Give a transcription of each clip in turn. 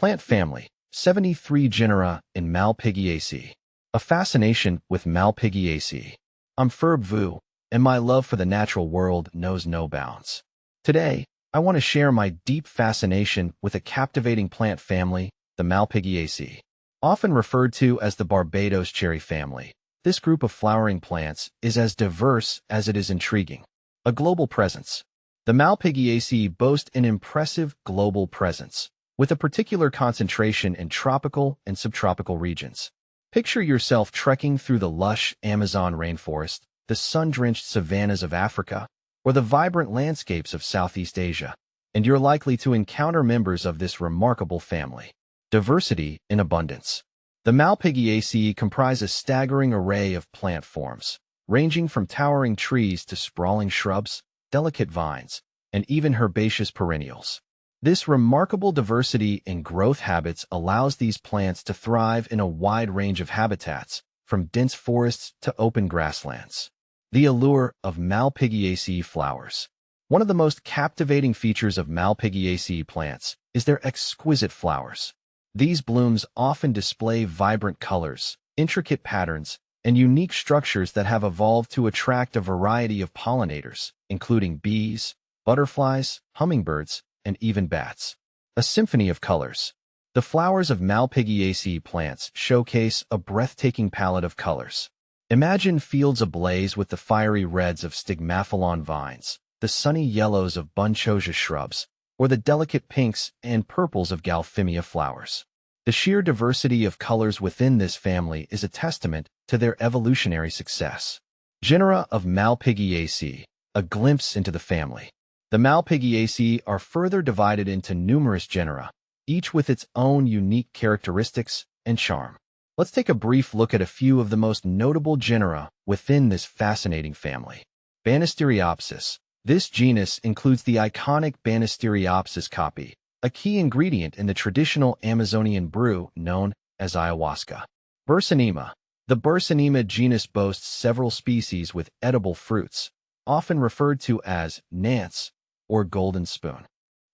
Plant family, 73 genera in Malpighiaceae. A fascination with Malpighiaceae. I'm Ferb Vu, and my love for the natural world knows no bounds. Today, I want to share my deep fascination with a captivating plant family, the Malpighiaceae. Often referred to as the Barbados cherry family, this group of flowering plants is as diverse as it is intriguing. A global presence. The Malpighiaceae boast an impressive global presence, with a particular concentration in tropical and subtropical regions. Picture yourself trekking through the lush Amazon rainforest, the sun-drenched savannas of Africa, or the vibrant landscapes of Southeast Asia, and you're likely to encounter members of this remarkable family. Diversity in abundance. The Malpighiaceae comprise a staggering array of plant forms, ranging from towering trees to sprawling shrubs, delicate vines, and even herbaceous perennials. This remarkable diversity in growth habits allows these plants to thrive in a wide range of habitats, from dense forests to open grasslands. The allure of Malpighiaceae flowers. One of the most captivating features of Malpighiaceae plants is their exquisite flowers. These blooms often display vibrant colors, intricate patterns, and unique structures that have evolved to attract a variety of pollinators, including bees, butterflies, hummingbirds, and even bats. A symphony of colors. The flowers of Malpighiaceae plants showcase a breathtaking palette of colors. Imagine fields ablaze with the fiery reds of stigmathalon vines, the sunny yellows of bunchosia shrubs, or the delicate pinks and purples of galphimia flowers. The sheer diversity of colors within this family is a testament to their evolutionary success. Genera of Malpighiaceae, a glimpse into the family. The Malpighiaceae are further divided into numerous genera, each with its own unique characteristics and charm. Let's take a brief look at a few of the most notable genera within this fascinating family. Banisteriopsis. This genus includes the iconic Banisteriopsis caapi, a key ingredient in the traditional Amazonian brew known as ayahuasca. Bursinema. The Bursinema genus boasts several species with edible fruits, often referred to as nance or golden spoon.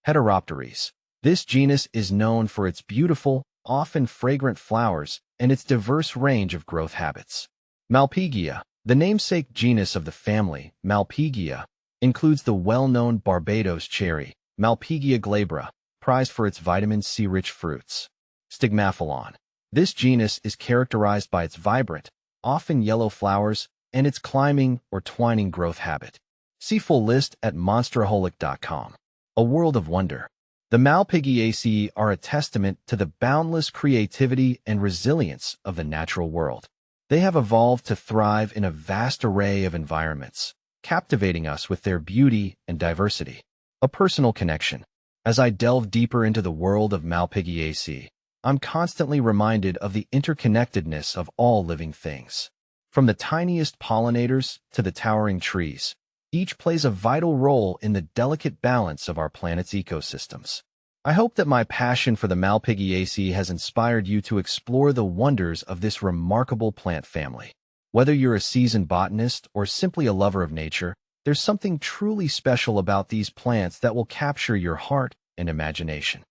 Heteropteres. This genus is known for its beautiful, often fragrant flowers and its diverse range of growth habits. Malpighiaceae. The namesake genus of the family, Malpighiaceae, includes the well-known Barbados cherry, Malpighiaceae glabra, prized for its vitamin C-rich fruits. Stigmathalon. This genus is characterized by its vibrant, often yellow flowers and its climbing or twining growth habit. See full list at monsteraholic.com. A world of wonder. The Malpighiaceae are a testament to the boundless creativity and resilience of the natural world. They have evolved to thrive in a vast array of environments, captivating us with their beauty and diversity. A personal connection. As I delve deeper into the world of Malpighiaceae, I'm constantly reminded of the interconnectedness of all living things. From the tiniest pollinators to the towering trees, each plays a vital role in the delicate balance of our planet's ecosystems. I hope that my passion for the Malpighiaceae has inspired you to explore the wonders of this remarkable plant family. Whether you're a seasoned botanist or simply a lover of nature, there's something truly special about these plants that will capture your heart and imagination.